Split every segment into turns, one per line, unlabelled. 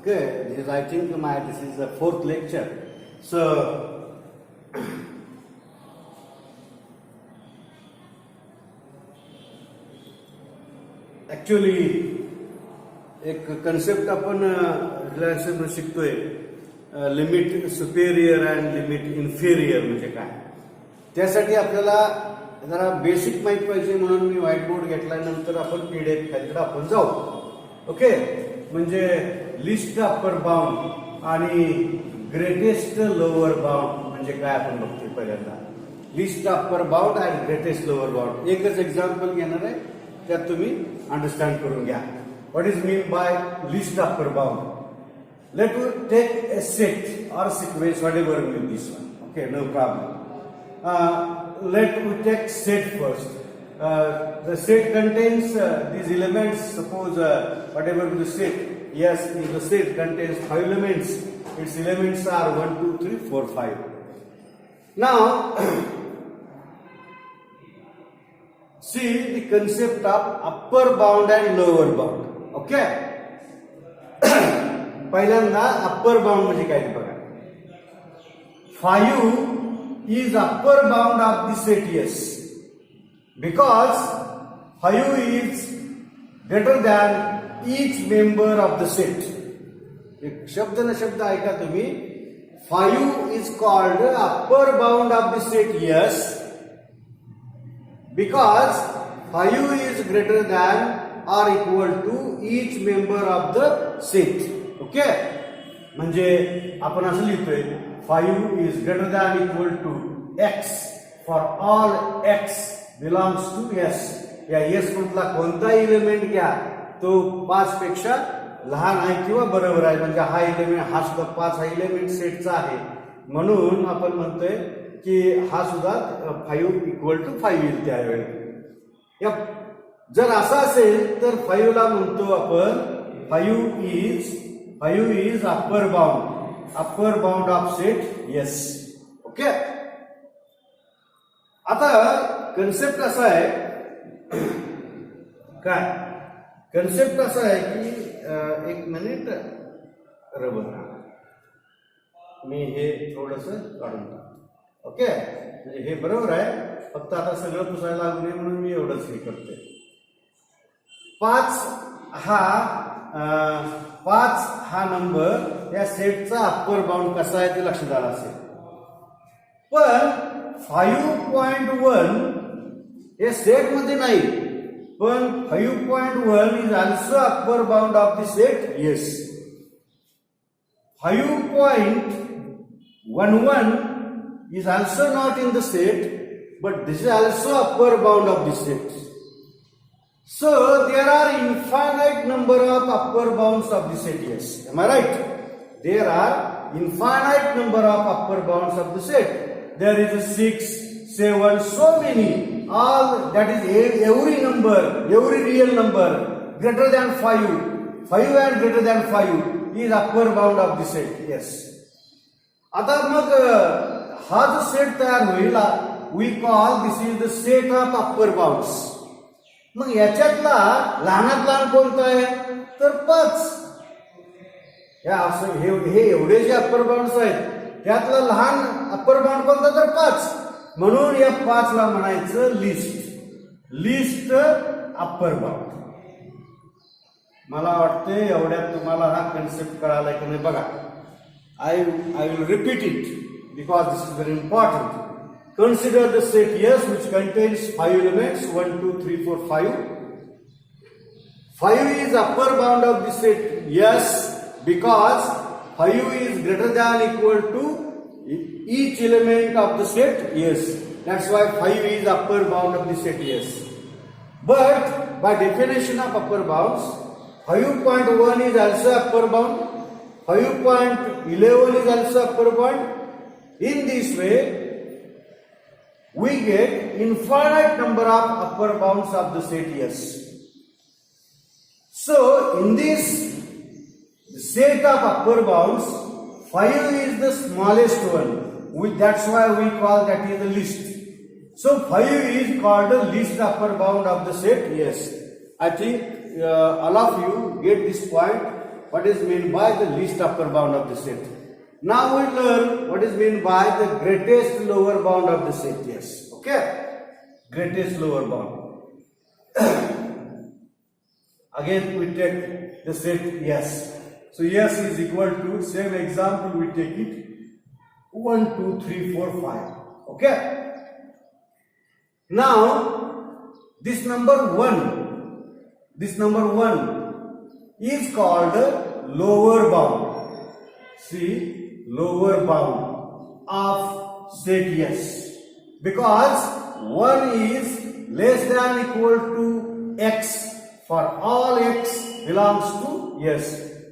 Okay, this is, I think this is the 4th lecture. So actually एक concept आपण relation शिकतोय, limit superior and limit inferior म्हणजे काय. त्यासाठी आपल्याला जरा बेसिक माहिती पाहिजे म्हणून मी व्हाईट बोर्ड घेतला. नंतर आपण पीडीएफ फाईलकडे आपण जाऊ. ओके, म्हणजे लिस्ट अप्पर बाउंड आणि ग्रेटेस्ट लोअर बाउंड म्हणजे काय आपण बघतोय. पहिल्यांदा लिस्ट अप्पर बाउंड आणि ग्रेटेस्ट लोअर बाउंड एकच एक्झाम्पल घेणार आहे, त्यात तुम्ही अंडरस्टँड करून घ्या. What is mean by list upper bound. Let us take a set or sequence, whatever will be this one. Okay, no problem. Let us take set first. The set contains these elements. Suppose whatever the set, yes, if the set contains 5 elements, its elements are 1, 2, 3, 4, 5. Now, see the concept of upper bound and lower bound. Okay. पहिल्यांदा upper bound म्हणजे काय ते बघा. 5 is upper bound of the set, yes, because 5 is greater than each member of the set. एक शब्द न शब्द ऐका तुम्ही. 5 is called upper bound of the set, yes, because 5 is greater than or equal to each member of the set. Okay, म्हणजे आपण असं लिहितोय 5 is greater than equal to x for all x belongs to s. या s मधला कोणताही element घ्या तो 5 पेक्षा लहान आहे किंवा बरोबर आहे. म्हणजे हा एलिमेंट, हा सुद्धा 5 हा एलिमेंट सेटचा आहे, म्हणून आपण म्हणतोय की हा सुद्धा 5 इक्वल टू 5 येईल त्यावेळी. जर असं असेल तर 5 ला म्हणतो आपण 5 is upper bound of set, yes. Okay, आता कन्सेप्ट असा आहे काय, कन्सेप्ट असा आहे की एक मिनिट रबर, मी हे थोडस काढून टाकतो. ओके, म्हणजे हे बरोबर आहे, फक्त आता सगळं पुसायला लागू नये म्हणून मी एवढंच हे करते. 5 हा नंबर या सेटचा अप्पर बाउंड कसा आहे ते लक्षात आलं असेल. पण 5.1 हे सेट मध्ये नाही, पण 5.1 is also upper bound of the set, yes. 5.11 is also not in the set, but this is also upper bound of the set. So there are infinite number of upper bounds of the set, yes. Am I right? There are infinite number of upper bounds of the set. There is a 6, 7, so many. All that is every number, every real number greater than 5 and greater than 5 is upper bound of the set, yes. आता मग हा जो set तयार होईल, we call this is the set of upper bounds. मग याच्यातला लहानात लहान कोणतं आहे तर 5. हे एवढे जे अप्पर बाउंड्स आहेत त्यातला लहान अप्पर बाउंड कोणता तर 5, म्हणून या 5 ला म्हणायचं लिस्ट अप्पर बाउंड. मला वाटते एवढ्यात तुम्हाला हा कन्सेप्ट कळाला की नाही. बघा, I will repeat it because this is very important. Consider the set yes which contains 5 elements 1, 2, 3, 4, 5. 5 is upper bound of the set, yes, because 5 is greater than equal to each element of the set, yes. That's why 5 is upper bound of the set, yes. But by definition of upper bounds, 5.1 is also upper bound, 5.11 is also upper bound. In this way we get infinite number of upper bounds of the set, yes. So in this set of upper bounds, 5 is the smallest one. That's why we call that is the least. So 5 is called the least upper bound of the set, yes. I think all of you get this point. what is meant by the least upper bound of the set. Now we learn what is meant by the greatest lower bound of the set. Yes. Okay. Greatest lower bound. Again we take the set S. So S is equal to, same example we take it, 1, 2, 3, 4, 5. Okay. Now this number 1 is called lower bound. See, lower bound of set S, because 1 is less than equal to x for all x belongs to S.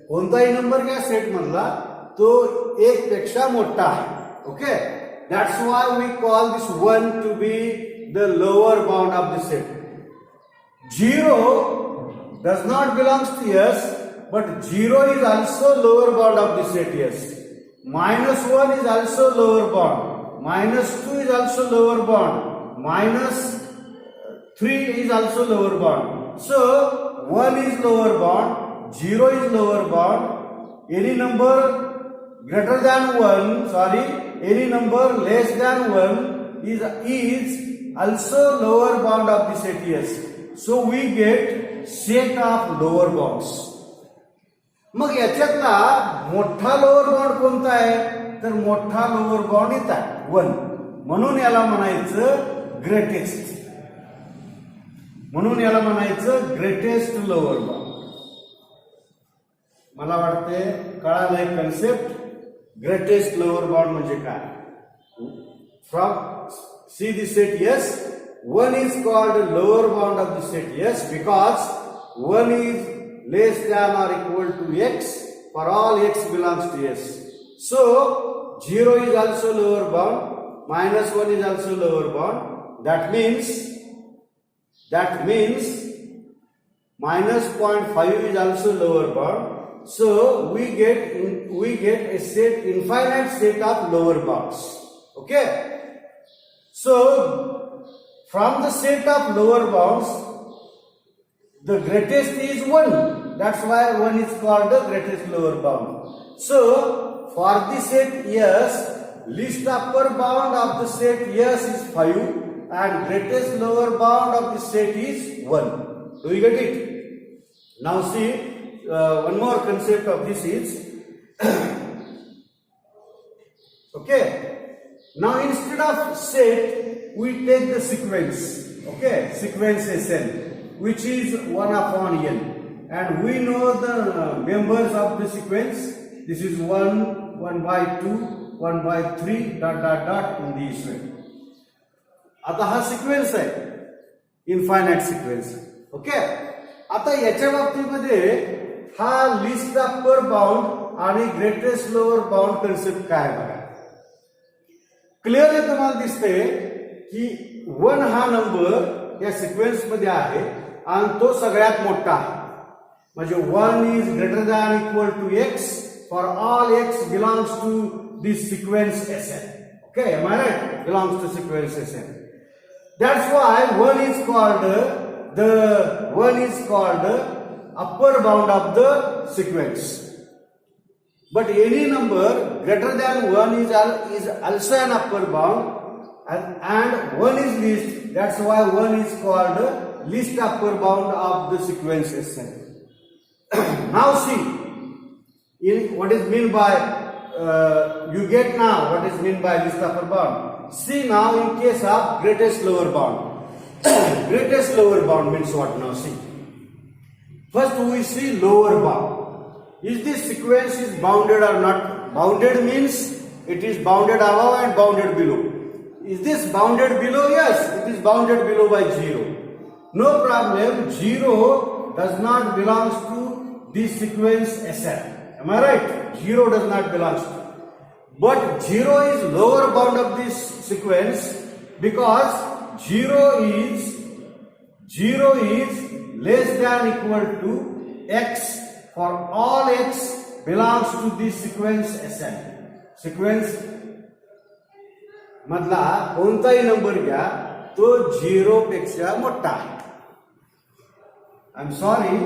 कोणताही number घ्या set मधला तो एक पेक्षा मोठा आहे. Okay, that's why we call this 1 to be the lower bound of the set. 0 does not belongs to S, but 0 is also lower bound of the set S. -1 is also lower bound. -2 is also lower bound. -3 is also lower bound. So 1 is lower bound, 0 is lower bound. Any number greater than 1, any number less than 1 is also lower bound of the set S. So we get set of lower bounds. मग याच्यातला मोठा lower bound कोणता आहे, तर मोठा lower bound येत आहे 1. म्हणून याला म्हणायचं ग्रेटेस्ट. म्हणून याला म्हणायचं ग्रेटेस्ट लोअर बाउंड. मला वाटते कळालंय कन्सेप्ट. ग्रेटेस्ट लोअर बाउंड म्हणजे काय. From see the set S, 1 is called lower bound of the set S because 1 is less than or equal to x for all x belongs to S. So 0 is also lower bound, -1 is also lower bound. That means -0.5 is also lower bound. So we get a set, infinite set of lower bounds. Okay. So from the set of lower bounds, the greatest is 1. That's why 1 is called the greatest lower bound. So for the set S, least upper bound of the set S is 5 and greatest lower bound of the set is 1. Do you get it? Now see, one more concept of this is okay. Now instead of set, we take the sequence. Okay, sequence SN, which is 1 upon n, and we know the members of the sequence. This is 1, 1 by 2, 1 by 3, ... in this way. आता हा sequence आहे, infinite sequence. Okay. आता याच्या बाबतीमध्ये हा list upper bound आणि greatest lower bound concept काय बघा. क्लिअरली तुम्हाला दिसते की 1 हा नंबर या सिक्वेन्स मध्ये आहे आणि तो सगळ्यात मोठा आहे. म्हणजे 1 is greater than equal to x for all x belongs to this sequence SN. Okay, am I right? Belongs to sequence SN. That's why 1 is called upper bound of the sequence. But any number greater than 1 is also an upper bound, and 1 is least. That's why 1 is called least upper bound of the sequence SN. Now see, what is meant by you get now what is meant by least upper bound. See now in case of greatest lower bound. Greatest lower bound means what now? See, first we see lower bound. Is this sequence is bounded or not? Bounded means it is bounded above and bounded below. Is this bounded below? Yes, it is bounded below by 0. No problem. 0 does not belong to this sequence SN. Am I right? 0 does not belong to. But 0 is lower bound of this sequence because 0 is less than equal to x for all x belongs to this sequence SN. Sequence मधला कोणताही number घ्या तो 0 पेक्षा मोठा आहे. I'm sorry,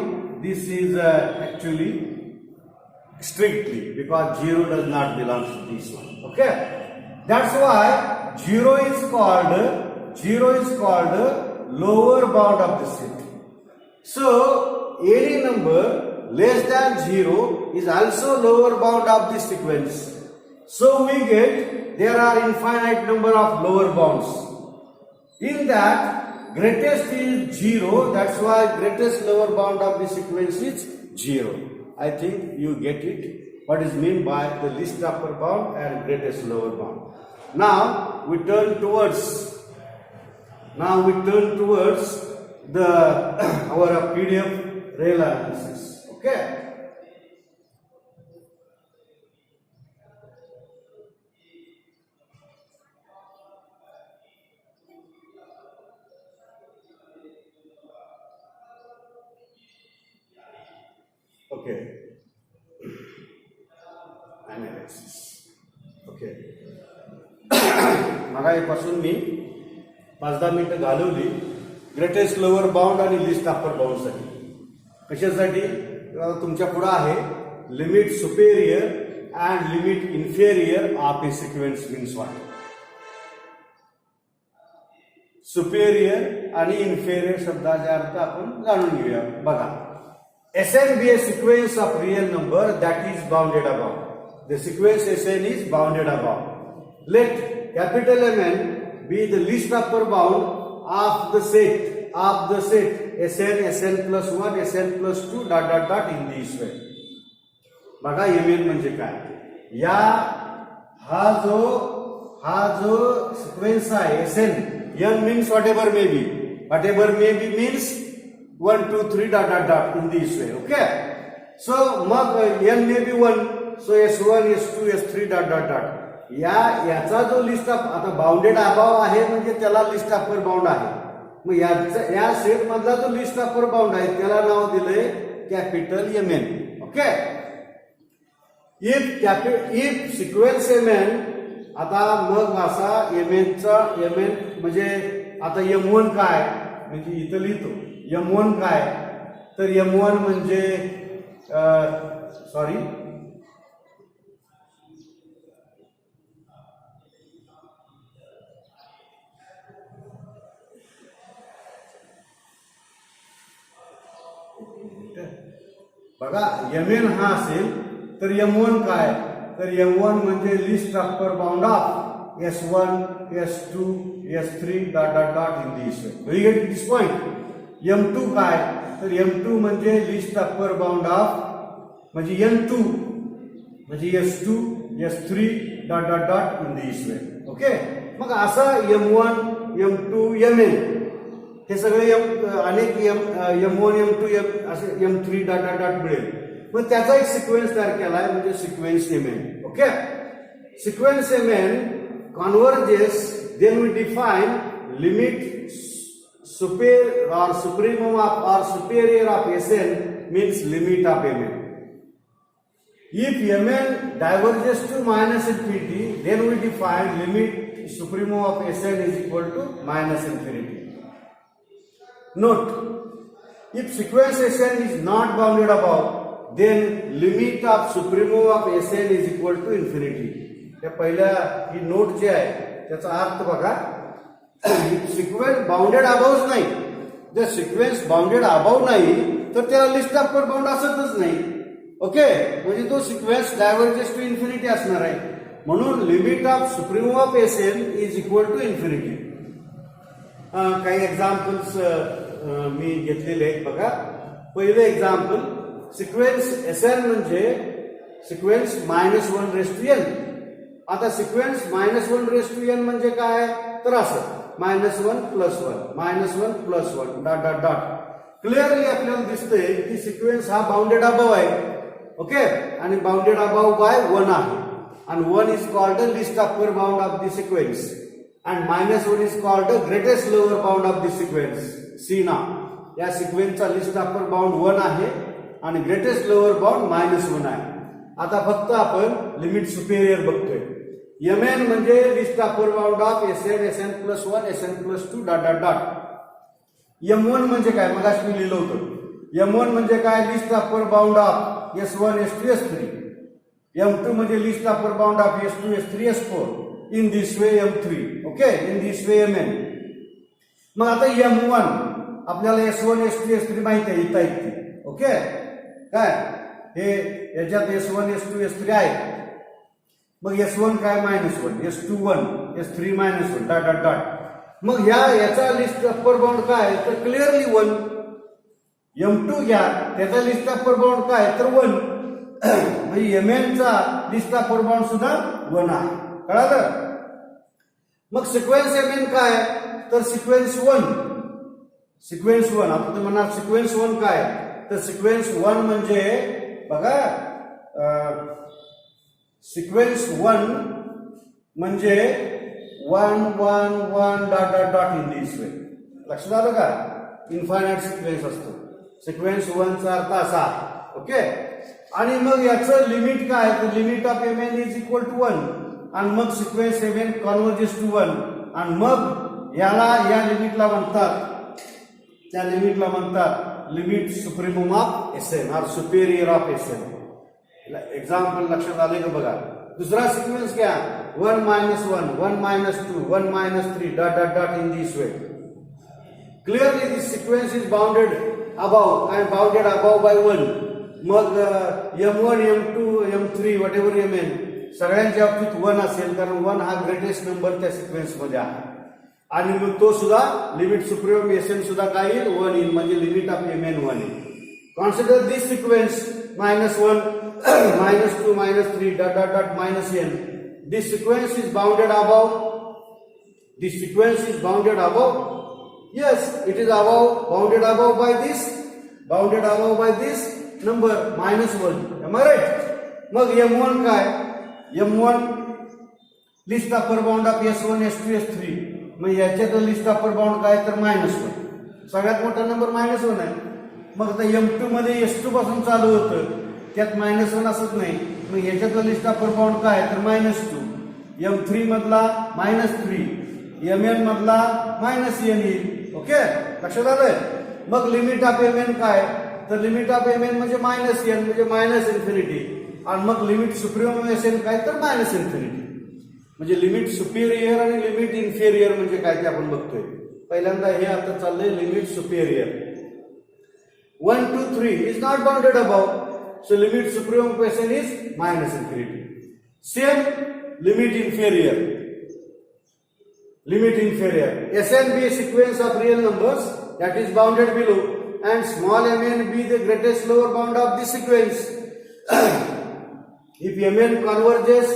this is actually strictly because 0 does not belong to this one. Okay, that's why 0 is called lower bound of the set. So any number less than 0 is also lower bound of the sequence. So we get there are infinite number of lower bounds. In that, greatest is 0. That's why greatest lower bound of the sequence is 0. I think you get it. What is meant by the least upper bound and greatest lower bound. Now we turn towards the our PDF real analysis. Okay. Okay. Analysis. Okay. मगापासून मी 5-10 मिनिटं घालवली greatest lower bound आणि list upper bound साठी. कशासाठी? तुमच्या पुढे आहे limit superior and limit inferior of A sequence means what. Superior आणि inferior शब्दाचे अर्थ आपण जाणून घेऊया. बघा, Sn be a sequence of real number that is bounded above. The sequence Sn is bounded above. Let capital Mn be the least upper bound of the set Sn, Sn plus 1, Sn plus 2 ... in this way. बघा Mn म्हणजे काय? या हा जो sequence आहे Sn, n means whatever may be means 1, 2, 3 ... in this way. Okay. So mug n may be 1, so S1, S2, S3 ... याचा जो list of आता बाउंडेड अबाव आहे म्हणजे त्याला लिस्ट अपर बाउंड आहे. मग या सेट मधला जो लिस्ट अपर बाउंड आहे त्याला नाव दिलंय capital Mn. Okay. If sequence Mn, आता मग असा Mn म्हणजे आता M1 काय म्हणजे इथं लिहितो. M1 काय तर M1 म्हणजे सॉरी बघा Mn हा असेल तर M1 काय तर M1 म्हणजे list upper bound of S1, S2, S3 ... in this way. Do you get this point? M2 काय तर M2 म्हणजे लिस्ट अपर बाउंड ऑफ म्हणजे N2 म्हणजे S2, S3 ... in this way. Okay. मग असं M1, M2, Mn हे सगळे अनेक M1, M2, असे M3 ... मिळेल. मग त्याचा एक सिक्वेन्स तयार केलाय म्हणजे sequence Mn. Okay. Sequence Mn converges, then we define limit superior or supremum of or superior of Sn means limit of Mn. If Mn diverges to minus infinity, then we define limit supremum of Sn is equal to minus infinity. Note, if sequence Sn is not bounded above, then limit of supremum of Sn is equal to infinity. त्या पहिल्या ही note जी आहे त्याचा अर्थ बघा, sequence bounded अबाउच नाही. जर sequence bounded above नाही तर त्याला लिस्ट अपर बाउंड असतच नाही. ओके. म्हणजे तो सिक्वेन्स डायव्हर्जेस टू इन्फिनिटी असणार आहे. म्हणून limit of supremum of Sn is equal to infinity. काही एक्झाम्पल्स मी घेतलेले आहेत बघा. पहिलं एक्झाम्पल, सिक्वेन्स Sn म्हणजे सिक्वेन्स -1 आता सिक्वेन्स -1 म्हणजे काय तर असं -1 + 1 ... क्लिअरली आपल्याला दिसतंय की सिक्वेन्स हा बाउंडेड अबाव आहे. ओके. आणि बाउंडेड अबाव बाय 1 आहे. आणि 1 is called the list upper bound of the sequence and -1 is called the greatest lower bound of the sequence. See now, या सिक्वेन्सचा लिस्ट अपर बाउंड 1 आहे आणि greatest lower bound -1 आहे. आता फक्त आपण लिमिट सुपेरियर बघतोय. Mn म्हणजे list upper bound of Sn, Sn plus 1, Sn plus 2 ... M1 म्हणजे काय मग मी लिहिलं होतं. M1 म्हणजे काय list upper bound of S1, S2, S3 M2 म्हणजे list upper bound of S2, S3, S4 in this way M3. Okay, in this way Mn. मग आता M1 आपल्याला S1, S2, S3 माहिती आहे इथं इथे. ओके, काय हे याच्यात S1, S2, S3 आहे. मग S1 काय -1, S2 1, S3 -1 dot dot dot. मग याचा लिस्ट अपर बाउंड काय तर क्लिअरली 1. M2 घ्या, त्याचा लिस्ट अपर बाउंड काय तर 1. म्हणजे Mn चा लिस्ट अपर बाउंड सुद्धा 1 आहे. कळालं? मग सिक्वेन्स Mn काय तर सिक्वेन्स 1. सिक्वेन्स 1 आता तुम्ही म्हणणार सिक्वेन्स 1 काय तर सिक्वेन्स 1 म्हणजे बघा सिक्वेन्स 1 म्हणजे 1 1 1 dot dot dot in this वे. लक्षात आलं का? इन्फायनाइट सिक्वेन्स असतो. सिक्वेन्स 1 चा अर्थ असा. ओके, आणि मग याचं लिमिट काय तर limit of Mn is equal to 1 आणि मग सिक्वेन्स Mn कॉन्व्हर्जेस टू 1 आणि मग याला या लिमिटला म्हणतात त्या लिमिटला म्हणतात लिमिट सुप्रीमम ऑफ Sn और सुपेरियर ऑफ Sn. एक्झाम्पल लक्षात आले का बघा. दुसरा सिक्वेन्स घ्या 1 -1 1 -2 1 -3 dot dot dot in this way. Clearly this sequence is bounded above and bounded above by 1. मग M1 M2 M3 whatever Mn सगळ्यांच्या बाबतीत 1 असेल कारण 1 हा ग्रेटेस्ट नंबर त्या सिक्वेन्स मध्ये आहे आणि मग तो सुद्धा लिमिट सुप्रीमम Sn सुद्धा काय येईल 1 येईल म्हणजे लिमिट ऑफ Mn 1 येईल. Consider this sequence -1 -2 -3 dot dot dot -n. This sequence is bounded above. This sequence is bounded above. Yes, it is above, bounded above by this, bounded above by this number -1. Am I right? Mug M1 काय? M1 list upper bound of S1, S2, S3. मग याच्यात list upper bound काय तर -1. सगळ्यात मोठा number -1 आहे. मग आता M2 मध्ये S2 पासून चालू होतं त्यात -1 असत नाही. मग याच्यात लिस्ट अपर बाउंड काय तर -2. M3 मधला -3, Mn मधला -n येईल. ओके, लक्षात आलंय? मग लिमिट ऑफ Mn काय तर लिमिट ऑफ Mn म्हणजे -n म्हणजे इन्फिनिटी आणि मग लिमिट सुप्रीमम Sn काय तर -इन्फिनिटी. म्हणजे लिमिट सुपेरियर आणि लिमिट इन्फेरियर म्हणजे काय ते आपण बघतोय. पहिल्यांदा हे आता चाललंय limit superior. 1 2 3 is not bounded above so limit supremum Sn is -infinity. Same limit inferior. Limit inferior. Sn be a sequence of real numbers that is bounded below and small mn be the greatest lower bound of the sequence. If mn converges,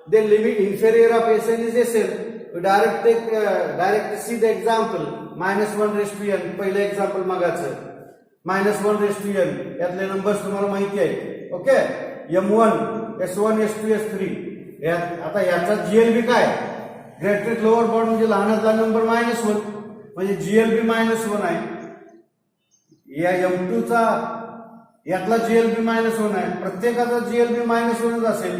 then limit inferior of Sn is Sn. We direct see the example. -1 raised to n. पहिले example मागायचं. -1 raised to n. यातले numbers तुम्हाला माहिती आहे. Okay, M1, S1, S2, S3. आता याचा GLB काय? Greatest lower bound म्हणजे लहानातला नंबर -1 म्हणजे GLB -1 आहे. या M2 चा यातला GLB -1 आहे. प्रत्येकाचा GLB -1 असेल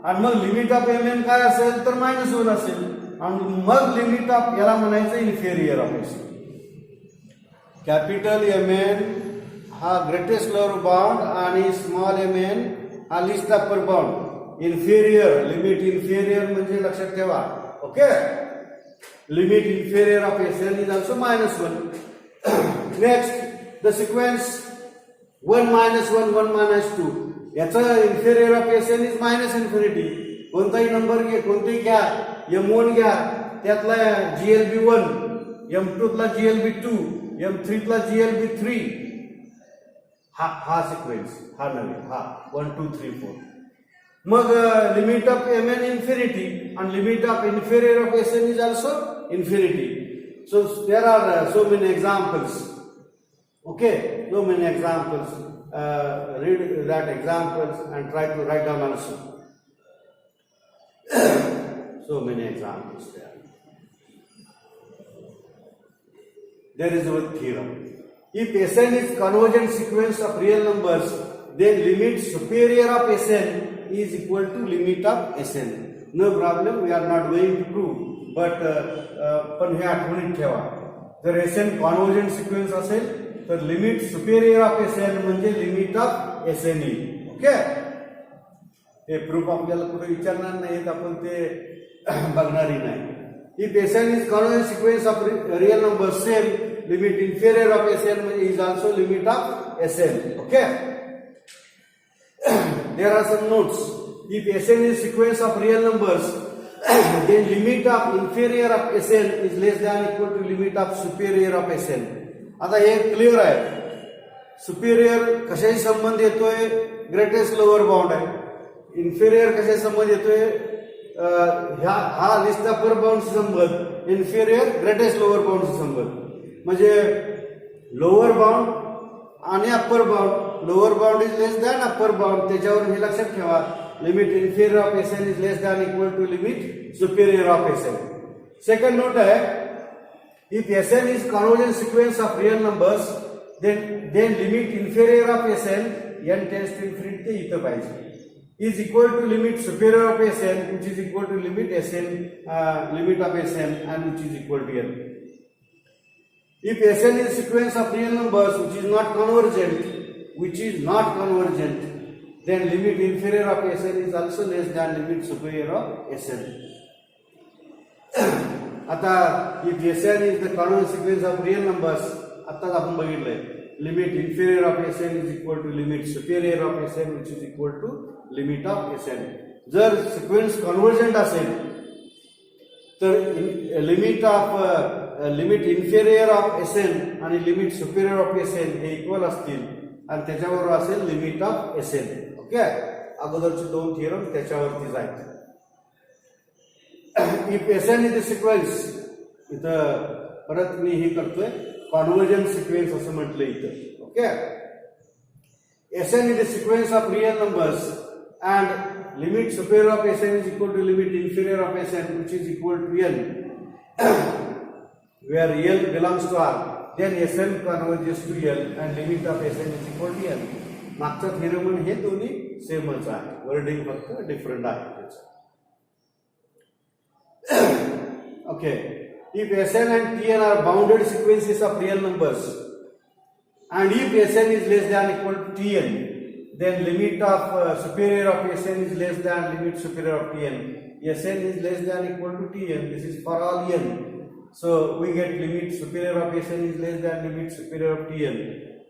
आणि मग लिमिट ऑफ Mn काय असेल तर -1 असेल आणि मग लिमिट ऑफ याला म्हणायचं inferior of Sn. Capital Mn हा ग्रेटेस्ट लोअर बाउंड आणि स्मॉल mn हा list upper bound. Inferior limit inferior म्हणजे लक्षात ठेवा. Okay, limit inferior of Sn is also -1. Next, the sequence 1 -1 1 -2. याचा inferior of Sn is -infinity. कोणताही number घ्या, कोणतेही घ्या, M1 घ्या, त्यातला GLB1, M2 ला GLB2, M3 ला GLB3. हा सिक्वेन्स हा नव्हे हा 1 2 3 4. मग limit of Mn infinity and limit of inferior of Sn is also infinity. So there are so many examples. Okay, so many examples. Read that examples and try to write down also. So many examples there. There is one theorem. If Sn is convergent sequence of real numbers, then limit superior of Sn is equal to limit of Sn. No problem, we are not going to prove, but पण हे आठवणीत ठेवा. जर Sn convergent sequence असेल तर limit superior of Sn म्हणजे limit of Sn येईल. Okay, हे proof आपल्याला कुठे विचारणार नाहीत, आपण ते बघणारही नाही. If Sn is convergent sequence of real number same limit inferior of Sn म्हणजे is also limit of Sn. Okay, there are some notes. If Sn is sequence of real numbers, then limit of inferior of Sn is less than equal to limit of superior of Sn. आता हे clear आहे. Superior कशाशी संबंध येतोय? Greatest lower bound आहे. Inferior कशाशी संबंध येतोय? हा list अपर बाउंडशी संबंध, inferior greatest lower बाउंडशी संबंध. म्हणजे लोअर बाउंड आणि upper bound, lower bound is less than upper bound, त्याच्यावर हे लक्षात ठेवा. Limit inferior of Sn is less than equal to limit superior of Sn. Second note आहे, if Sn is convergent sequence of real numbers, then limit inferior of Sn, n tends to infinity ते इथं पाहिजे, is equal to limit superior of Sn, which is equal to limit Sn, limit of Sn, and which is equal to n. If Sn is sequence of real numbers which is not convergent, then limit inferior of Sn is also less than limit superior of Sn. आता if Sn is the convergent sequence of real numbers, आताच आपण बघितलंय, limit inferior of Sn is equal to limit superior of Sn which is equal to limit of Sn. जर sequence convergent असेल तर limit inferior of Sn आणि limit superior of Sn हे equal असतील आणि त्याच्याबरोबर असेल लिमिट ऑफ Sn. ओके, अगोदरचे दोन थिअरम त्याच्यावरती जायचे. If Sn is the sequence, इथं परत मी हे करतोय कॉन्व्हर्जंट सिक्वेन्स असं म्हटलं इथं. Okay, Sn is the sequence of real numbers and limit superior of Sn is equal to limit inferior of Sn which is equal to n, where real belongs to R, then Sn converges to L and limit of Sn is equal to n. मागचा theorem हे दोन्ही सेमच आहे, wording फक्त different आहे त्याचं. Okay, if Sn and Tn are bounded sequences of real numbers, and if Sn is less than equal to Tn, then limit of superior of Sn is less than limit superior of Tn. Sn is less than equal to Tn. This is for all n. So we get limit superior of Sn is less than limit superior of Tn,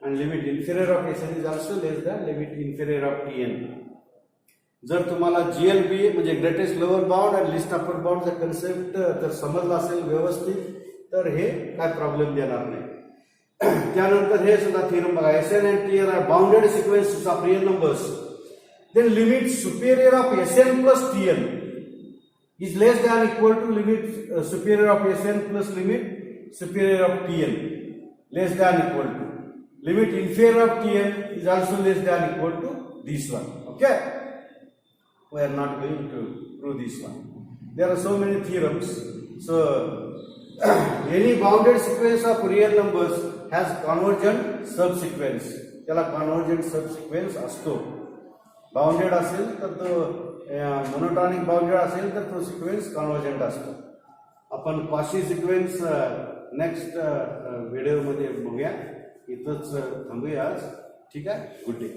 and limit inferior of Sn is also less than limit inferior of Tn. जर तुम्हाला GLB म्हणजे greatest lower bound आणि list अपर बाउंडचा concept जर समजला असेल व्यवस्थित तर हे काय प्रॉब्लेम देणार नाही. त्यानंतर हे सुद्धा थिअरम बघा, Sn and Tn are bounded sequences of real numbers, then limit superior of Sn plus Tn is less than equal to limit superior of Sn plus limit superior of Tn, less than equal to limit inferior of Tn is also less than equal to this one. Okay, we are not going to prove this one. There are so many theorems. So any bounded sequence of real numbers has convergent subsequence. त्याला convergent subsequence असतो. Bounded असेल तर तो monotonic bounded असेल तर तो sequence convergent असतो. आपण क्वाशी सिक्वेन्स नेक्स्ट व्हिडिओमध्ये बघूया. इथंच थांबूया आज. ठीक आहे, गुड डे.